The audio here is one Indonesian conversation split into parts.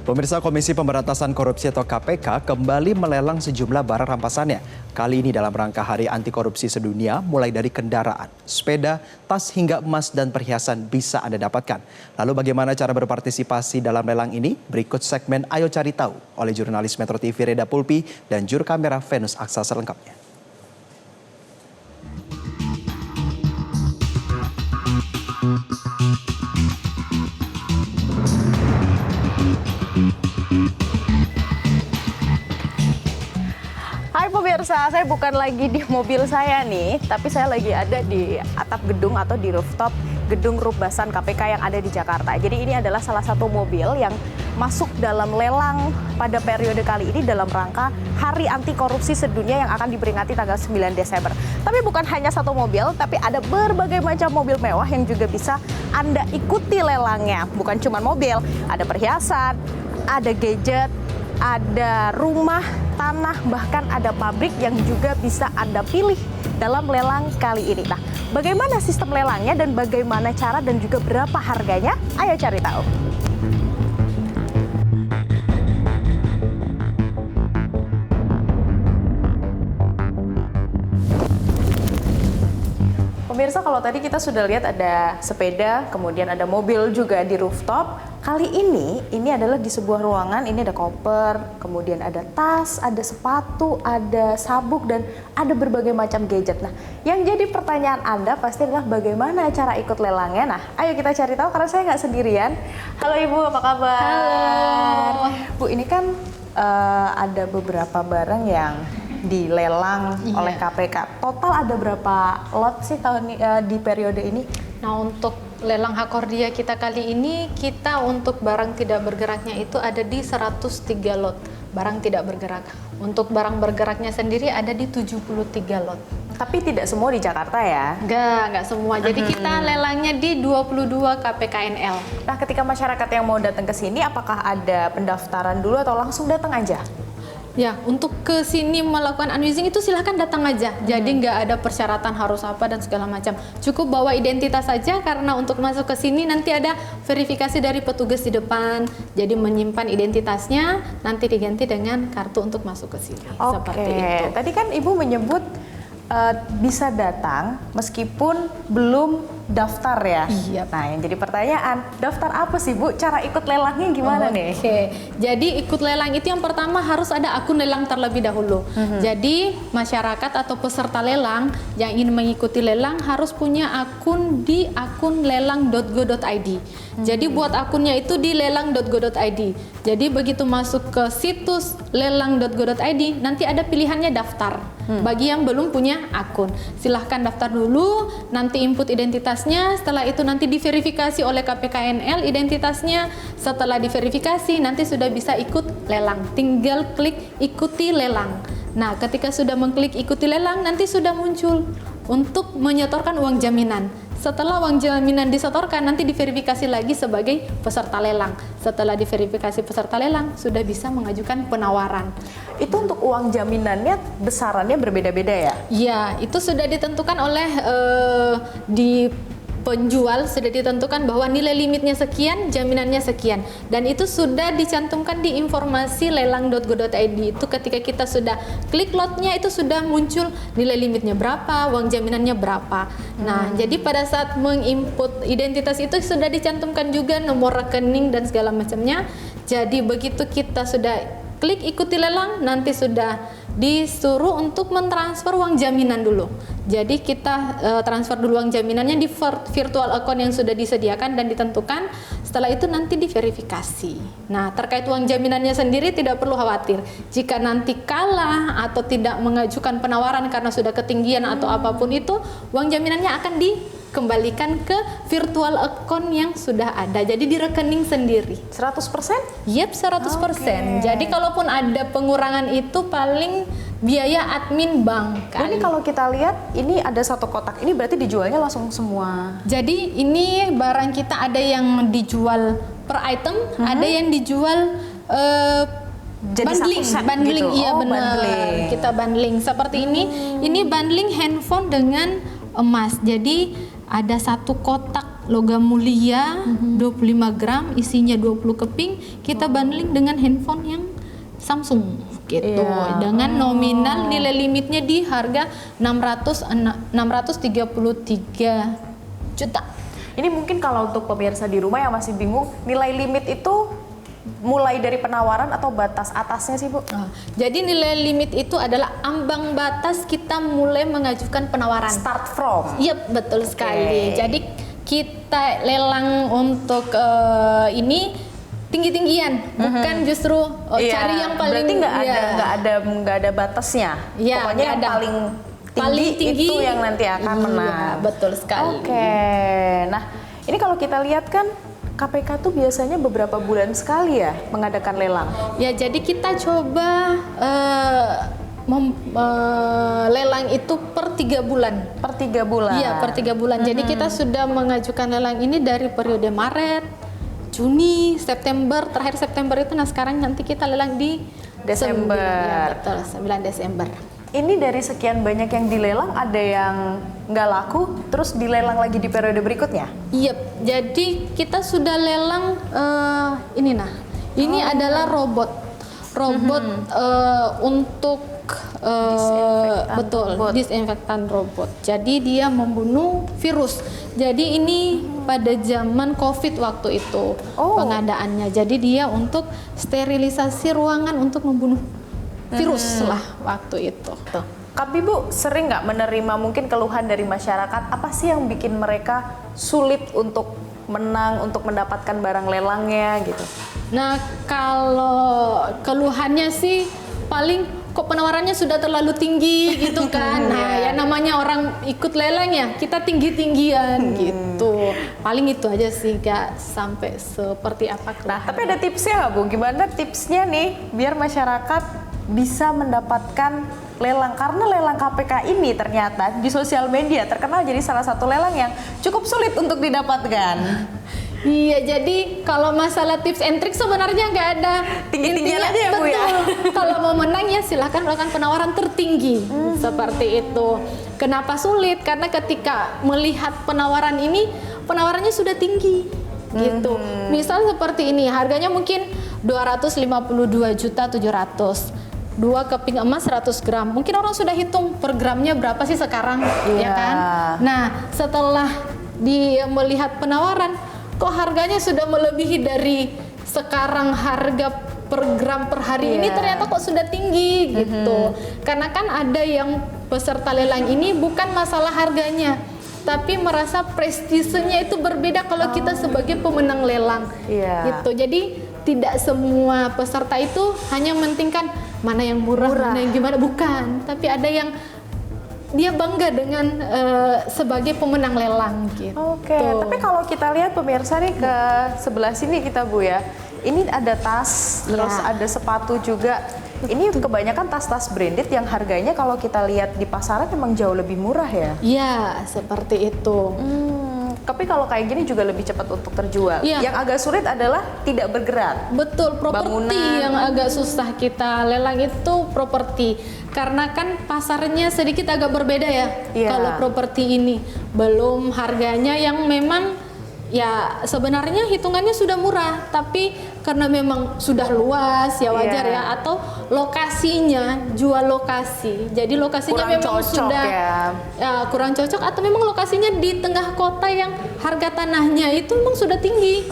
Pemirsa, Komisi Pemberantasan Korupsi atau KPK kembali melelang sejumlah barang rampasannya. Kali ini dalam rangka Hari Anti Korupsi Sedunia, mulai dari kendaraan, sepeda, tas hingga emas dan perhiasan bisa Anda dapatkan. Lalu bagaimana cara berpartisipasi dalam lelang ini? Berikut segmen Ayo Cari Tahu oleh jurnalis Metro TV Reda Pulpi dan juru kamera Venus Aksa selengkapnya. Hai pemirsa, saya bukan lagi di mobil saya nih, tapi saya lagi ada di atap gedung atau di rooftop gedung Rubasan KPK yang ada di Jakarta. Jadi ini adalah salah satu mobil yang masuk dalam lelang pada periode kali ini dalam rangka Hari Anti Korupsi Sedunia yang akan diperingati tanggal 9 Desember. Tapi bukan hanya satu mobil, tapi ada berbagai macam mobil mewah yang juga bisa Anda ikuti lelangnya. Bukan cuma mobil, ada perhiasan, ada gadget, ada rumah, tanah, bahkan ada pabrik yang juga bisa Anda pilih dalam lelang kali ini. Nah, bagaimana sistem lelangnya dan bagaimana cara dan juga berapa harganya? Ayo cari tahu. Pemirsa, kalau tadi kita sudah lihat ada sepeda, kemudian ada mobil juga di rooftop. Kali ini adalah di sebuah ruangan, ini ada koper, kemudian ada tas, ada sepatu, ada sabuk, dan ada berbagai macam gadget. Nah, yang jadi pertanyaan Anda pasti adalah bagaimana cara ikut lelangnya. Nah, ayo kita cari tahu karena saya nggak sendirian. Halo Ibu, apa kabar? Halo. Bu, ini kan ada beberapa barang yang dilelang oleh KPK. Total ada berapa lot sih tahun di periode ini? Nah, untuk lelang Hakordia kita kali ini, kita untuk barang tidak bergeraknya itu ada di 103 lot barang tidak bergerak. Untuk barang bergeraknya sendiri ada di 73 lot. Tapi tidak semua di Jakarta ya? Enggak semua. Jadi kita lelangnya di 22 KPKNL. Nah, ketika masyarakat yang mau datang ke sini, apakah ada pendaftaran dulu atau langsung datang aja? Ya, untuk ke sini melakukan unwizing itu silahkan datang aja. Jadi nggak ada persyaratan harus apa dan segala macam. Cukup bawa identitas saja karena untuk masuk ke sini nanti ada verifikasi dari petugas di depan. Jadi menyimpan identitasnya nanti diganti dengan kartu untuk masuk ke sini. Seperti itu. Tadi kan Ibu menyebut bisa datang meskipun belum daftar ya. Iya. Nah, yang jadi pertanyaan, daftar apa sih Bu? Cara ikut lelangnya gimana nih? Jadi ikut lelang itu yang pertama harus ada akun lelang terlebih dahulu. Jadi masyarakat atau peserta lelang yang ingin mengikuti lelang harus punya akun di akun lelang.go.id. Jadi buat akunnya itu di lelang.go.id. Jadi begitu masuk ke situs lelang.go.id nanti ada pilihannya daftar. Bagi yang belum punya akun, silahkan daftar dulu, nanti input identitasnya, setelah itu nanti diverifikasi oleh KPKNL identitasnya, setelah diverifikasi nanti sudah bisa ikut lelang, tinggal klik ikuti lelang. Nah, ketika sudah mengklik ikuti lelang nanti sudah muncul untuk menyetorkan uang jaminan. Setelah uang jaminan disetorkan, nanti diverifikasi lagi sebagai peserta lelang. Setelah diverifikasi peserta lelang, sudah bisa mengajukan penawaran. Itu untuk uang jaminannya besarannya berbeda-beda ya? Ya, itu sudah ditentukan oleh di penjual, sudah ditentukan bahwa nilai limitnya sekian, jaminannya sekian. Dan itu sudah dicantumkan di informasi lelang.go.id. Itu ketika kita sudah klik lotnya itu sudah muncul nilai limitnya berapa, uang jaminannya berapa. Nah, jadi pada saat menginput identitas itu sudah dicantumkan juga nomor rekening dan segala macamnya. Jadi begitu kita sudah klik ikuti lelang, nanti sudah disuruh untuk mentransfer uang jaminan dulu. Jadi kita transfer dulu uang jaminannya di virtual account yang sudah disediakan dan ditentukan. Setelah itu nanti diverifikasi. Nah, terkait uang jaminannya sendiri tidak perlu khawatir. Jika nanti kalah atau tidak mengajukan penawaran karena sudah ketinggian atau apapun itu, uang jaminannya akan dikembalikan ke virtual account yang sudah ada. Jadi di rekening sendiri. 100%? Yep, 100%. Jadi kalaupun ada pengurangan itu paling biaya admin bank. Ini kalau kita lihat ini ada satu kotak. Ini berarti dijualnya langsung semua. Jadi ini barang kita ada yang dijual per item, ada yang dijual jadi bundling, satu set bundling gitu. Iya Oh, benar. bundling. Kita bundling seperti ini bundling handphone dengan emas. Jadi ada satu kotak logam mulia 25 gram, isinya 20 keping, kita bundling dengan handphone yang Samsung gitu. Iya. Dengan nominal nilai limitnya di harga 633 juta. Ini mungkin kalau untuk pemirsa di rumah yang masih bingung, nilai limit itu mulai dari penawaran atau batas atasnya sih Bu? Jadi nilai limit itu adalah ambang batas kita mulai mengajukan penawaran. Start from? Iya, betul sekali. Jadi kita lelang untuk ini tinggi-tinggian, bukan justru cari yang paling. Berarti nggak ada batasnya. Iya, Pokoknya yang ada. paling tinggi itu yang nanti akan menang. Iya, betul sekali. Oke. Nah, ini kalau kita lihat kan KPK tuh biasanya beberapa bulan sekali ya mengadakan lelang. Ya, jadi kita coba lelang itu per 3 bulan. Per 3 bulan? Iya, per 3 bulan. Jadi kita sudah mengajukan lelang ini dari periode Maret, Juni, September, terakhir September itu. Nah, sekarang nanti kita lelang di Desember. 9, ya, betul, 9 Desember. Ini dari sekian banyak yang dilelang, ada yang nggak laku, terus dilelang lagi di periode berikutnya? Iya, jadi kita sudah lelang ini adalah robot untuk disinfektan robot. Jadi dia membunuh virus. Jadi ini pada zaman COVID waktu itu pengadaannya. Jadi dia untuk sterilisasi ruangan untuk membunuh virus lah waktu itu. Tapi Bu, sering nggak menerima mungkin keluhan dari masyarakat, apa sih yang bikin mereka sulit untuk menang, untuk mendapatkan barang lelangnya gitu? Nah, kalau keluhannya sih paling kok penawarannya sudah terlalu tinggi gitu kan. Nah, ya namanya orang ikut lelang ya, kita tinggi-tinggian gitu. Paling itu aja sih, gak sampai seperti apa. Nah, tapi ada tipsnya nggak Bu? Gimana tipsnya nih biar masyarakat bisa mendapatkan lelang? Karena lelang KPK ini ternyata di sosial media terkenal jadi salah satu lelang yang cukup sulit untuk didapatkan. Iya, jadi kalau masalah tips and trick sebenarnya nggak ada. Tinggi-tinggian aja ya Bu ya? Kalau mau menang ya silahkan melakukan penawaran tertinggi. Seperti itu. Kenapa sulit? Karena ketika melihat penawaran ini, penawarannya sudah tinggi gitu. Misal seperti ini, harganya mungkin 252.700.000. 2 keping emas 100 gram. Mungkin orang sudah hitung per gramnya berapa sih sekarang, ya kan? Nah, setelah dia melihat penawaran, kok harganya sudah melebihi dari sekarang harga per gram per hari ini, ternyata kok sudah tinggi gitu. Karena kan ada yang peserta lelang ini bukan masalah harganya, tapi merasa prestisenya itu berbeda kalau kita sebagai pemenang lelang gitu. Jadi tidak semua peserta itu hanya mementingkan mana yang murah, mana yang gimana, bukan. Tapi ada yang dia bangga dengan sebagai pemenang lelang gitu. Oke, tapi kalau kita lihat pemirsa nih ke sebelah sini kita Bu ya, ini ada tas, terus ada sepatu juga. Ini kebanyakan tas-tas branded yang harganya kalau kita lihat di pasaran memang jauh lebih murah ya? Iya, seperti itu. Tapi kalau kayak gini juga lebih cepat untuk terjual. Iya. Yang agak sulit adalah tidak bergerak. Betul, properti Bangunan. yang agak susah kita lelang itu properti. Karena kan pasarnya sedikit agak berbeda ya. Iya. Kalau properti ini belum harganya yang memang ya sebenarnya hitungannya sudah murah, tapi karena memang sudah luas ya wajar ya, atau lokasinya jual lokasi. Jadi lokasinya Kurang memang cocok sudah kurang cocok, atau memang lokasinya di tengah kota yang harga tanahnya itu memang sudah tinggi.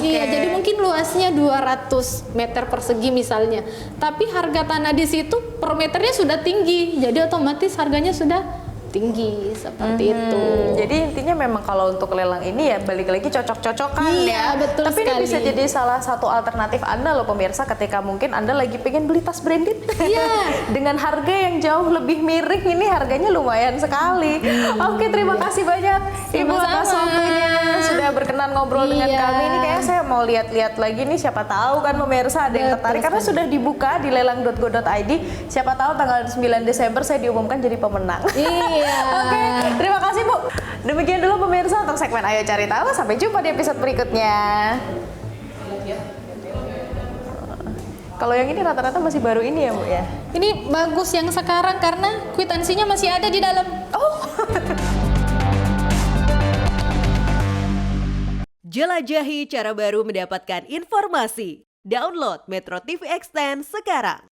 Iya, jadi mungkin luasnya 200 meter persegi misalnya. Tapi harga tanah di situ per meternya sudah tinggi. Jadi otomatis harganya sudah tinggi seperti itu. Jadi intinya memang kalau untuk lelang ini ya balik lagi cocok-cocokan Iya, ya. betul Tapi sekali. ini bisa jadi salah satu alternatif Anda loh pemirsa ketika mungkin Anda lagi pengen beli tas branded. Iya. Dengan harga yang jauh lebih miring, ini harganya lumayan sekali. Oke, terima kasih banyak Ibu atas Sama-sama. waktunya sudah berkenan ngobrol dengan Iya. kami. Ini kayaknya saya mau lihat-lihat lagi nih, siapa tahu kan pemirsa ada yang Betul tertarik karena sekali. sudah dibuka di lelang.go.id. Siapa tahu tanggal 9 Desember saya diumumkan jadi pemenang. Iya. Oke, terima kasih Bu. Demikian dulu pemirsa untuk segmen Ayo Cari Tahu. Sampai jumpa di episode berikutnya. Kalau yang ini rata-rata masih baru ini ya Bu ya? Ini bagus yang sekarang karena kwitansinya masih ada di dalam. Oh. Jelajahi cara baru mendapatkan informasi. Download Metro TV Extend sekarang.